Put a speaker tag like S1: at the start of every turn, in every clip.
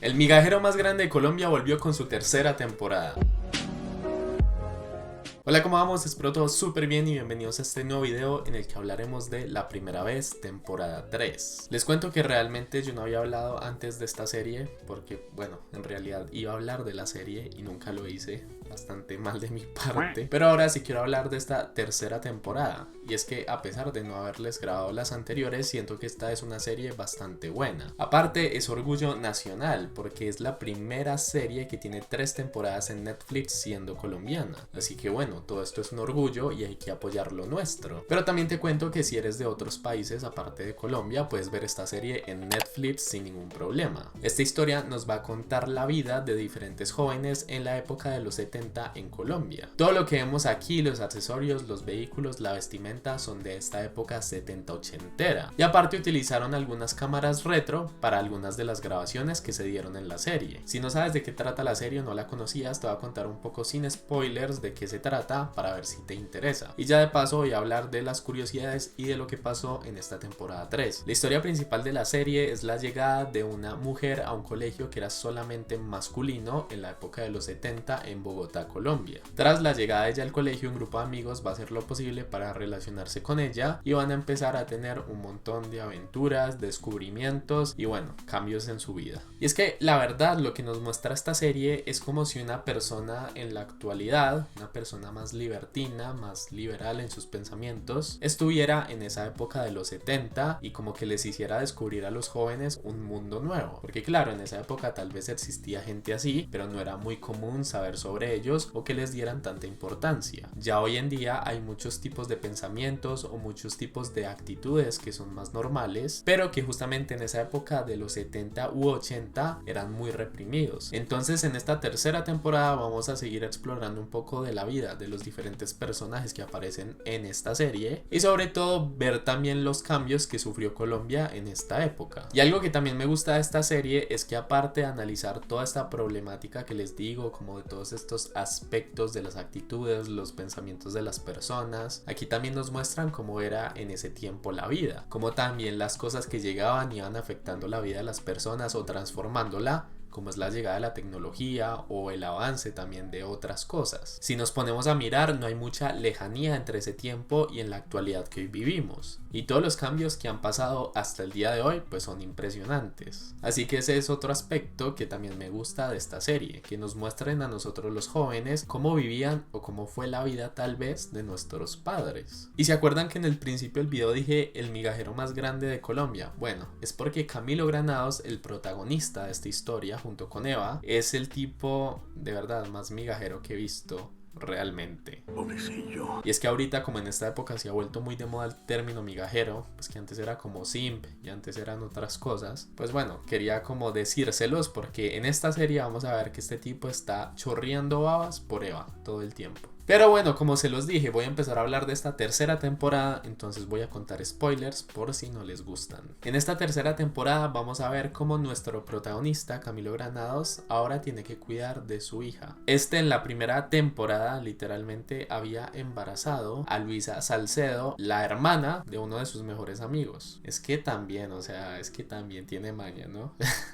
S1: El migajero más grande de Colombia volvió con su tercera temporada. Hola, ¿cómo vamos? Espero todo súper bien y bienvenidos a este nuevo video en el que hablaremos de La Primera Vez, temporada 3. Les cuento que realmente yo no había hablado antes de esta serie porque, bueno, en realidad iba a hablar de la serie y nunca lo hice, bastante mal de mi parte. Pero ahora sí quiero hablar de esta tercera temporada, y es que a pesar de no haberles grabado las anteriores, siento que esta es una serie bastante buena. Aparte, es orgullo nacional porque es la primera serie que tiene 3 temporadas en Netflix siendo colombiana. Así que bueno, todo esto es un orgullo y hay que apoyar lo nuestro. Pero también te cuento que si eres de otros países aparte de Colombia, puedes ver esta serie en Netflix sin ningún problema. Esta historia nos va a contar la vida de diferentes jóvenes en la época de los 70 en Colombia. Todo lo que vemos aquí, los accesorios, los vehículos, la vestimenta, son de esta época 70-80era. Y aparte utilizaron algunas cámaras retro para algunas de las grabaciones que se dieron en la serie. Si no sabes de qué trata la serie o no la conocías, te voy a contar un poco sin spoilers de qué se trata para ver si te interesa. Y ya de paso voy a hablar de las curiosidades y de lo que pasó en esta temporada 3. La historia principal de la serie es la llegada de una mujer a un colegio que era solamente masculino en la época de los 70 en Bogotá, Colombia. Tras la llegada de ella al colegio, un grupo de amigos va a hacer lo posible para relacionarse con ella y van a empezar a tener un montón de aventuras, descubrimientos y bueno, cambios en su vida. Y es que la verdad lo que nos muestra esta serie es como si una persona en la actualidad, una persona más libertina, más liberal en sus pensamientos, estuviera en esa época de los 70 y como que les hiciera descubrir a los jóvenes un mundo nuevo. Porque claro, en esa época tal vez existía gente así, pero no era muy común saber sobre ellos o que les dieran tanta importancia. Ya hoy en día hay muchos tipos de pensamientos o muchos tipos de actitudes que son más normales, pero que justamente en esa época de los 70 u 80 eran muy reprimidos. Entonces en esta tercera temporada vamos a seguir explorando un poco de la vida de los diferentes personajes que aparecen en esta serie y sobre todo ver también los cambios que sufrió Colombia en esta época. Y algo que también me gusta de esta serie es que aparte de analizar toda esta problemática que les digo, como de todos estos aspectos de las actitudes, los pensamientos de las personas, aquí también nos muestran cómo era en ese tiempo la vida, cómo también las cosas que llegaban iban afectando la vida de las personas o transformándola, como es la llegada de la tecnología o el avance también de otras cosas. Si nos ponemos a mirar, no hay mucha lejanía entre ese tiempo y en la actualidad que hoy vivimos. Y todos los cambios que han pasado hasta el día de hoy pues son impresionantes. Así que ese es otro aspecto que también me gusta de esta serie, que nos muestren a nosotros los jóvenes cómo vivían o cómo fue la vida tal vez de nuestros padres. Y se acuerdan que en el principio del video dije el migajero más grande de Colombia. Bueno, es porque Camilo Granados, el protagonista de esta historia, junto con Eva, es el tipo de verdad más migajero que he visto realmente.
S2: Pobrecillo.
S1: Y es que ahorita, como en esta época se ha vuelto muy de moda el término migajero, pues que antes era como simp y antes eran otras cosas, pues bueno, quería como decírselos porque en esta serie vamos a ver que este tipo está chorreando babas por Eva todo el tiempo. Pero bueno, como se los dije, voy a empezar a hablar de esta tercera temporada, entonces voy a contar spoilers por si no les gustan. En esta tercera temporada vamos a ver cómo nuestro protagonista, Camilo Granados, ahora tiene que cuidar de su hija. En la primera temporada literalmente había embarazado a Luisa Salcedo, la hermana de uno de sus mejores amigos. Es que también, o sea, es que también tiene maña, ¿no?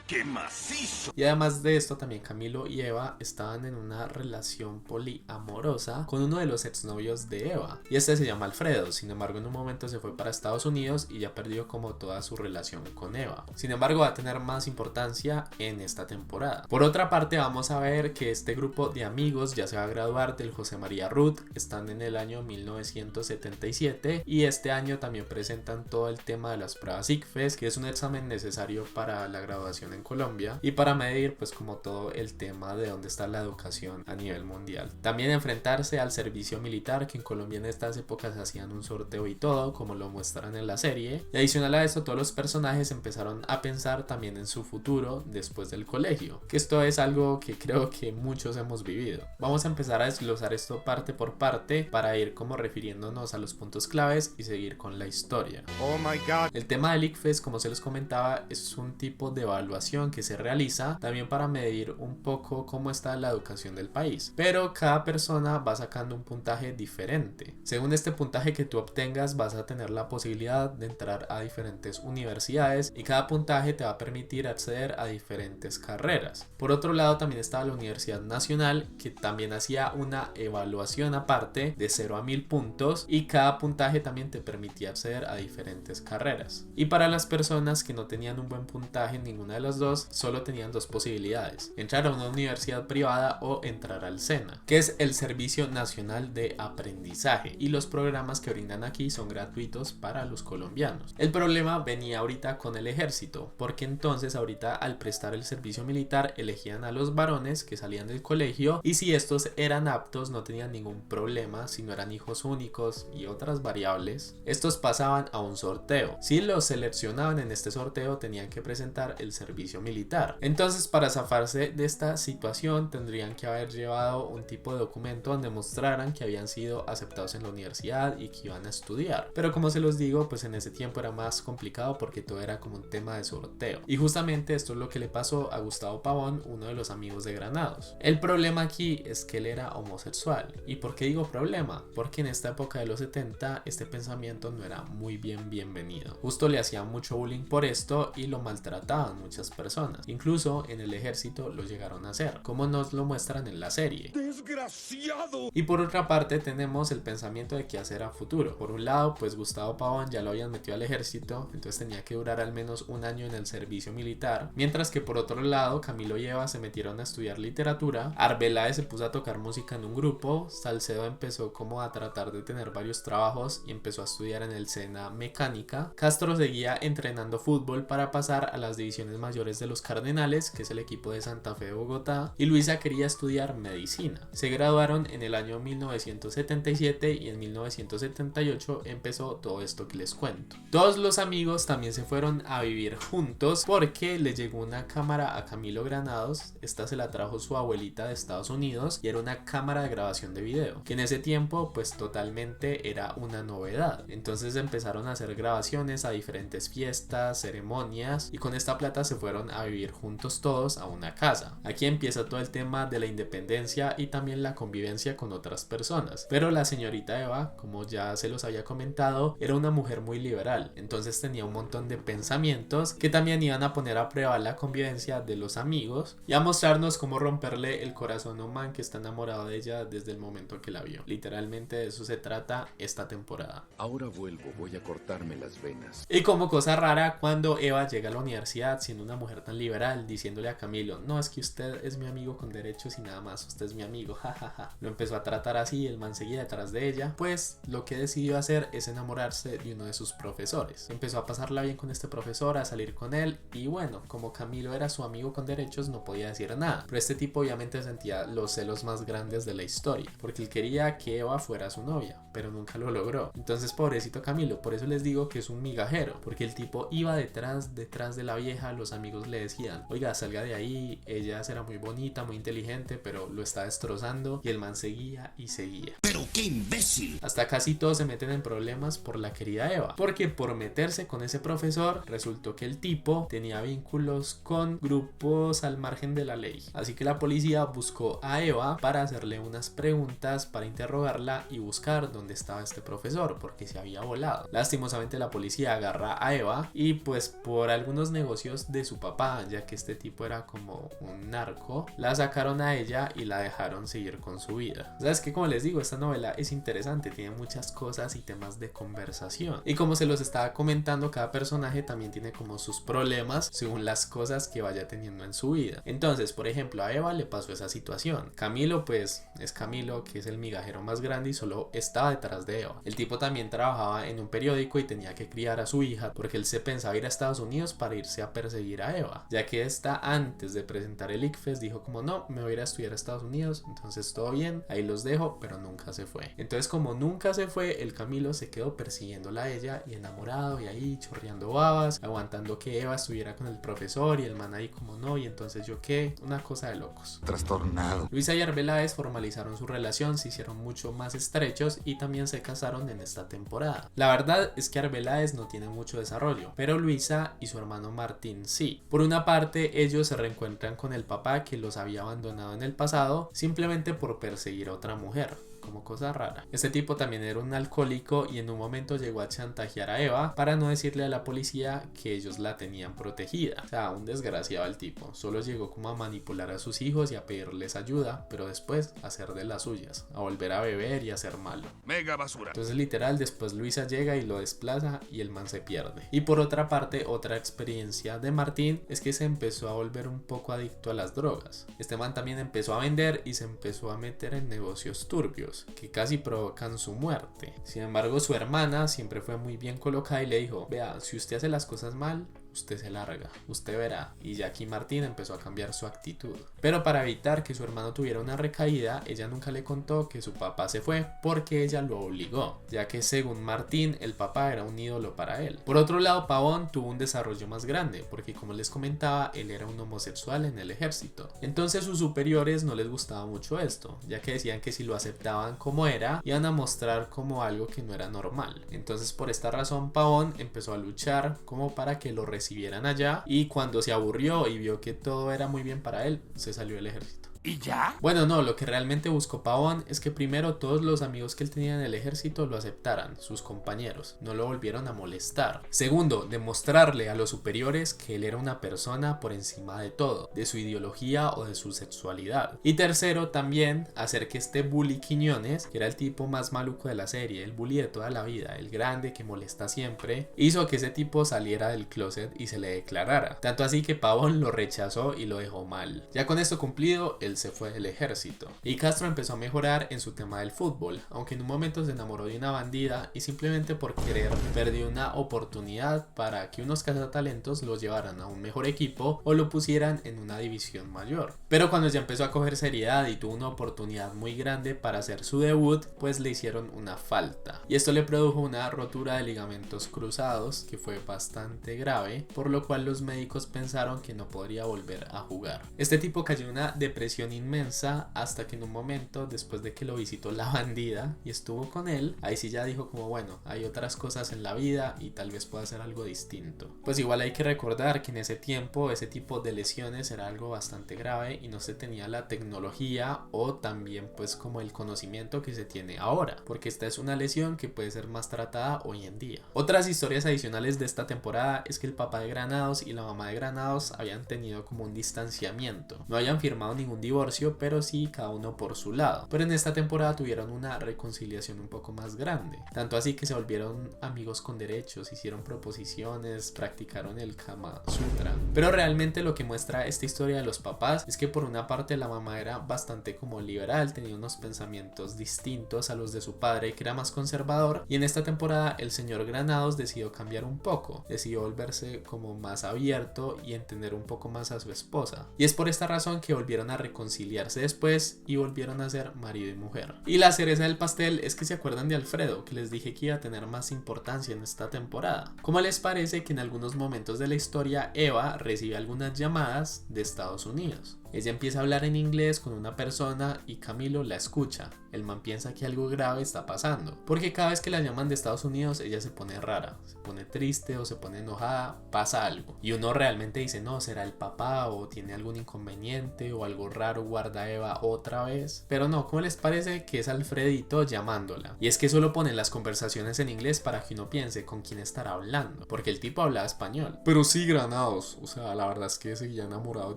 S2: ¡Qué macizo!
S1: Y además de esto, también Camilo y Eva estaban en una relación poliamorosa con uno de los exnovios de Eva, y este se llama Alfredo. Sin embargo, en un momento se fue para Estados Unidos y ya perdió como toda su relación con Eva. Sin embargo, va a tener más importancia en esta temporada. Por otra parte, vamos a ver que este grupo de amigos ya se va a graduar del José María Ruth, están en el año 1977 y este año también presentan todo el tema de las pruebas ICFES, que es un examen necesario para la graduación en Colombia y para medir pues como todo el tema de dónde está la educación a nivel mundial. También enfrentarse al servicio militar, que en Colombia en estas épocas hacían un sorteo y todo, como lo muestran en la serie. Y adicional a esto, todos los personajes empezaron a pensar también en su futuro después del colegio, que esto es algo que creo que muchos hemos vivido. Vamos a empezar a desglosar esto parte por parte para ir como refiriéndonos a los puntos claves y seguir con la historia.
S2: Oh my god.
S1: El tema del ICFES, como se les comentaba, es un tipo de evaluación que se realiza también para medir un poco cómo está la educación del país, pero cada persona va a sacando un puntaje diferente. Según este puntaje que tú obtengas vas a tener la posibilidad de entrar a diferentes universidades y cada puntaje te va a permitir acceder a diferentes carreras. Por otro lado también estaba la Universidad Nacional, que también hacía una evaluación aparte de 0 a 1000 puntos y cada puntaje también te permitía acceder a diferentes carreras. Y para las personas que no tenían un buen puntaje en ninguna de las dos, solo tenían dos posibilidades: entrar a una universidad privada o entrar al SENA, que es el Servicio Nacional de Aprendizaje, y los programas que brindan aquí son gratuitos para los colombianos. El problema venía ahorita con el ejército, porque entonces ahorita al prestar el servicio militar elegían a los varones que salían del colegio, y si estos eran aptos no tenían ningún problema. Si no eran hijos únicos y otras variables, estos pasaban a un sorteo. Si los seleccionaban en este sorteo tenían que presentar el servicio militar. Entonces, para zafarse de esta situación tendrían que haber llevado un tipo de documento donde mostraran que habían sido aceptados en la universidad y que iban a estudiar. Pero como se los digo, pues en ese tiempo era más complicado porque todo era como un tema de sorteo. Y justamente esto es lo que le pasó a Gustavo Pavón, uno de los amigos de Granados. El problema aquí es que él era homosexual. ¿Y por qué digo problema? Porque en esta época de los 70 este pensamiento no era muy bienvenido. Justo le hacían mucho bullying por esto y lo maltrataban muchas personas. Incluso en el ejército lo llegaron a hacer, como nos lo muestran en la serie.
S2: ¡Desgraciado!
S1: Y por otra parte tenemos el pensamiento de qué hacer a futuro. Por un lado, pues Gustavo Pavón ya lo habían metido al ejército, entonces tenía que durar al menos un año en el servicio militar, mientras que por otro lado Camilo y Eva se metieron a estudiar literatura, Arbeláez se puso a tocar música en un grupo, Salcedo empezó como a tratar de tener varios trabajos y empezó a estudiar en el SENA mecánica, Castro seguía entrenando fútbol para pasar a las divisiones mayores de los Cardenales, que es el equipo de Santa Fe de Bogotá, y Luisa quería estudiar medicina. Se graduaron en el año 1977 y en 1978 empezó todo esto que les cuento. Todos los amigos también se fueron a vivir juntos porque le llegó una cámara a Camilo Granados. Esta se la trajo su abuelita de Estados Unidos y era una cámara de grabación de video, que en ese tiempo pues totalmente era una novedad. Entonces empezaron a hacer grabaciones a diferentes fiestas, ceremonias, y con esta plata se fueron a vivir juntos todos a una casa. Aquí empieza todo el tema de la independencia y también la convivencia con otras personas. Pero la señorita Eva, como ya se los había comentado, era una mujer muy liberal, entonces tenía un montón de pensamientos que también iban a poner a prueba la convivencia de los amigos y a mostrarnos cómo romperle el corazón a un man que está enamorado de ella desde el momento que la vio. Literalmente de eso se trata esta temporada.
S2: Ahora vuelvo, voy a cortarme las venas.
S1: Y como cosa rara, cuando Eva llega a la universidad siendo una mujer tan liberal, diciéndole a Camilo: no, es que usted es mi amigo con derechos y nada más, usted es mi amigo, jajaja. Lo empezó a tratar así, el man seguía detrás de ella, pues lo que decidió hacer es enamorarse de uno de sus profesores. Empezó a pasarla bien con este profesor, a salir con él, y bueno, como Camilo era su amigo con derechos no podía decir nada, pero este tipo obviamente sentía los celos más grandes de la historia, porque él quería que Eva fuera su novia, pero nunca lo logró. Entonces pobrecito Camilo, por eso les digo que es un migajero, porque el tipo iba detrás de la vieja. Los amigos le decían: oiga, salga de ahí, ella será muy bonita, muy inteligente, pero lo está destrozando, y el man seguía y seguía.
S2: ¡Pero qué imbécil!
S1: Hasta casi todos se meten en problemas por la querida Eva, porque por meterse con ese profesor resultó que el tipo tenía vínculos con grupos al margen de la ley. Así que la policía buscó a Eva para hacerle unas preguntas, para interrogarla y buscar dónde estaba este profesor, porque se había volado. Lastimosamente la policía agarra a Eva y pues por algunos negocios de su papá, ya que este tipo era como un narco, la sacaron a ella y la dejaron seguir con su vida. ¿Sabes qué? Como les digo, esta novela es interesante, tiene muchas cosas y temas de conversación, y como se los estaba comentando, cada personaje también tiene como sus problemas según las cosas que vaya teniendo en su vida. Entonces, por ejemplo, a Eva le pasó esa situación. Camilo pues es Camilo, que es el migajero más grande y solo estaba detrás de Eva. El tipo también trabajaba en un periódico y tenía que criar a su hija porque él se pensaba ir a Estados Unidos para irse a perseguir a Eva, ya que esta antes de presentar el ICFES dijo como: no, me voy a ir a estudiar a Estados Unidos, entonces todo bien, ahí los dejo, pero nunca se fue. Entonces, como nunca se fue, el Camilo se quedó persiguiéndola a ella y enamorado y ahí chorreando babas, aguantando que Eva estuviera con el profesor, y el man ahí como: no, y entonces yo qué, una cosa de locos.
S2: Trastornado.
S1: Luisa y Arbeláez formalizaron su relación, se hicieron mucho más estrechos y también se casaron en esta temporada. La verdad es que Arbeláez no tiene mucho desarrollo, pero Luisa y su hermano Martín sí. Por una parte, ellos se reencuentran con el papá que los había abandonado en el pasado simplemente por perseguir conseguir a otra mujer. Como cosa rara. Este tipo también era un alcohólico y en un momento llegó a chantajear a Eva para no decirle a la policía que ellos la tenían protegida. O sea, un desgraciado el tipo. Solo llegó como a manipular a sus hijos y a pedirles ayuda, pero después a hacer de las suyas, a volver a beber y a ser malo.
S2: Mega basura.
S1: Entonces literal después Luisa llega y lo desplaza y el man se pierde. Y por otra parte, otra experiencia de Martín es que se empezó a volver un poco adicto a las drogas. Este man también empezó a vender y se empezó a meter en negocios turbios que casi provocan su muerte. Sin embargo, su hermana siempre fue muy bien colocada y le dijo: vea, si usted hace las cosas mal, usted se larga, usted verá. Y Jackie Martín empezó a cambiar su actitud. Pero para evitar que su hermano tuviera una recaída, ella nunca le contó que su papá se fue porque ella lo obligó, ya que según Martín, el papá era un ídolo para él. Por otro lado, Pavón tuvo un desarrollo más grande, porque como les comentaba, él era un homosexual en el ejército. Entonces sus superiores no les gustaba mucho esto, ya que decían que si lo aceptaban como era, iban a mostrar como algo que no era normal. Entonces por esta razón, Pavón empezó a luchar como para que lo recibieran allá, y cuando se aburrió y vio que todo era muy bien para él, se salió del ejército.
S2: ¿Y ya?
S1: Bueno, no, lo que realmente buscó Pavón es que primero todos los amigos que él tenía en el ejército lo aceptaran, sus compañeros, no lo volvieron a molestar. Segundo, demostrarle a los superiores que él era una persona por encima de todo, de su ideología o de su sexualidad. Y tercero, también hacer que este bully Quiñones, que era el tipo más maluco de la serie, el bully de toda la vida, el grande que molesta siempre, hizo que ese tipo saliera del closet y se le declarara. Tanto así que Pavón lo rechazó y lo dejó mal. Ya con esto cumplido, él se fue del ejército. Y Castro empezó a mejorar en su tema del fútbol, aunque en un momento se enamoró de una bandida y simplemente por querer perdió una oportunidad para que unos cazatalentos lo llevaran a un mejor equipo o lo pusieran en una división mayor. Pero cuando ya empezó a coger seriedad y tuvo una oportunidad muy grande para hacer su debut, pues le hicieron una falta. Y esto le produjo una rotura de ligamentos cruzados que fue bastante grave, por lo cual los médicos pensaron que no podría volver a jugar. Este tipo cayó en una depresión inmensa hasta que en un momento, después de que lo visitó la bandida y estuvo con él, ahí sí ya dijo como bueno, hay otras cosas en la vida y tal vez pueda hacer algo distinto. Pues igual hay que recordar que en ese tiempo ese tipo de lesiones era algo bastante grave y no se tenía la tecnología o también pues como el conocimiento que se tiene ahora, porque esta es una lesión que puede ser más tratada hoy en día. Otras historias adicionales de esta temporada es que el papá de Granados y la mamá de Granados habían tenido como un distanciamiento, no habían firmado ningún divorcio, pero sí cada uno por su lado. Pero en esta temporada tuvieron una reconciliación un poco más grande, tanto así que se volvieron amigos con derechos, hicieron proposiciones, practicaron el Kama Sutra. Pero realmente lo que muestra esta historia de los papás es que por una parte la mamá era bastante como liberal, tenía unos pensamientos distintos a los de su padre que era más conservador, y en esta temporada el señor Granados decidió cambiar un poco, decidió volverse como más abierto y entender un poco más a su esposa, y es por esta razón que volvieron a reconciliarse después y volvieron a ser marido y mujer. Y la cereza del pastel es que se acuerdan de Alfredo, que les dije que iba a tener más importancia en esta temporada. ¿Cómo les parece que en algunos momentos de la historia Eva recibe algunas llamadas de Estados Unidos? Ella empieza a hablar en inglés con una persona y Camilo la escucha. El man piensa que algo grave está pasando, porque cada vez que la llaman de Estados Unidos ella se pone rara, se pone triste o se pone enojada, pasa algo. Y uno realmente dice, no, será el papá o tiene algún inconveniente o algo raro guarda Eva otra vez. Pero no, ¿cómo les parece que es Alfredito llamándola? Y es que solo ponen las conversaciones en inglés para que uno piense con quién estará hablando, porque el tipo hablaba español. Pero sí, Granados, o sea, la verdad es que seguía enamorado de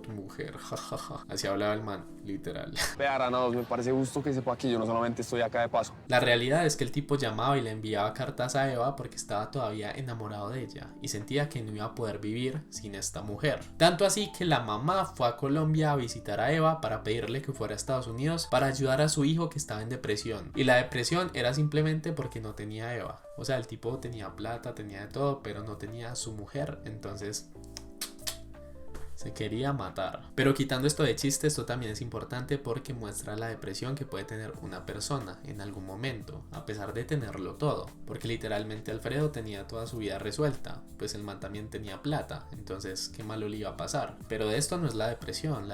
S1: tu mujer, jajaja. Así hablaba el man, literal.
S3: Vea, Granados, me parece justo que sepa que yo no solamente estoy acá de paso.
S1: La realidad es que el tipo llamaba y le enviaba cartas a Eva porque estaba todavía enamorado de ella y sentía que no iba a poder vivir sin esta mujer. Tanto así que la mamá fue a Colombia a visitar a Eva para pedirle que fuera a Estados Unidos para ayudar a su hijo que estaba en depresión. Y la depresión era simplemente porque no tenía a Eva. O sea, el tipo tenía plata, tenía de todo, pero no tenía a su mujer, entonces se quería matar. Pero quitando esto de chiste, esto también es importante porque muestra la depresión que puede tener una persona en algún momento, a pesar de tenerlo todo. Porque literalmente Alfredo tenía toda su vida resuelta, pues el man también tenía plata, entonces qué malo le iba a pasar. Pero de esto no es la depresión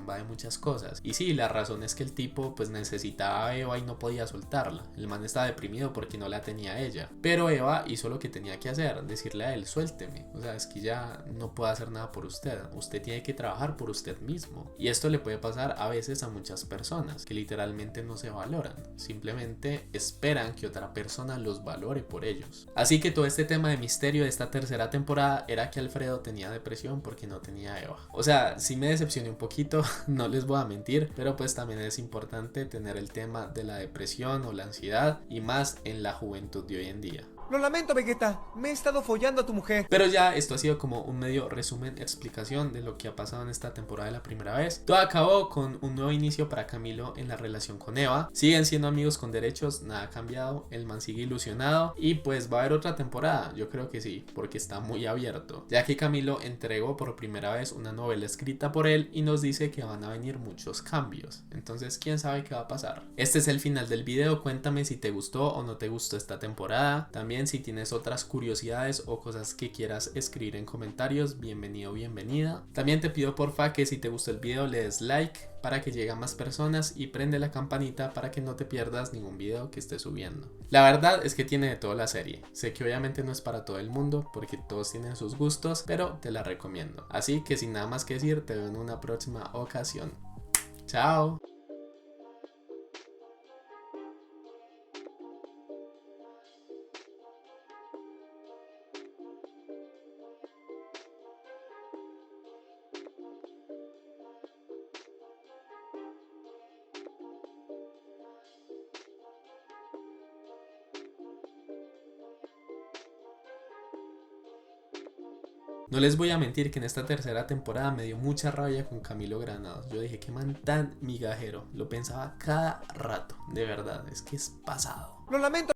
S1: va de muchas cosas. Y sí, la razón es que el tipo pues necesitaba a Eva y no podía soltarla. El man estaba deprimido porque no la tenía a ella. Pero Eva hizo lo que tenía que hacer, decirle a él, suélteme. O sea, es que ya no puedo hacer nada por usted usted tiene que trabajar por usted mismo. Y esto le puede pasar a veces a muchas personas que literalmente no se valoran, simplemente esperan que otra persona los valore por ellos. Así que todo este tema de misterio de esta tercera temporada era que Alfredo tenía depresión porque no tenía a Eva. O sea, sí me decepcioné un poquito, no les voy a mentir, pero pues también es importante tener el tema de la depresión o la ansiedad, y más en la juventud de hoy en día.
S4: Lo lamento, Vegeta, me he estado follando a tu mujer.
S1: Pero ya esto ha sido como un medio resumen, explicación de lo que ha pasado en esta temporada de la primera vez. Todo acabó con un nuevo inicio para Camilo en la relación con Eva. Siguen siendo amigos con derechos, nada ha cambiado, el man sigue ilusionado y pues va a haber otra temporada, yo creo que sí, porque está muy abierto. Ya que Camilo entregó por primera vez una novela escrita por él y nos dice que van a venir muchos cambios. Entonces, quién sabe qué va a pasar. Este es el final del video, cuéntame si te gustó o no te gustó esta temporada. También si tienes otras curiosidades o cosas que quieras escribir en comentarios, bienvenido o bienvenida. También te pido porfa que si te gustó el video le des like para que llegue a más personas y prende la campanita para que no te pierdas ningún video que esté subiendo. La verdad es que tiene de todo la serie. Sé que obviamente no es para todo el mundo porque todos tienen sus gustos, pero te la recomiendo. Así que sin nada más que decir, te veo en una próxima ocasión. Chao. No les voy a mentir que en esta tercera temporada me dio mucha rabia con Camilo Granados. Yo dije, qué man tan migajero. Lo pensaba cada rato, de verdad, es que es pasado.
S4: Lo lamento.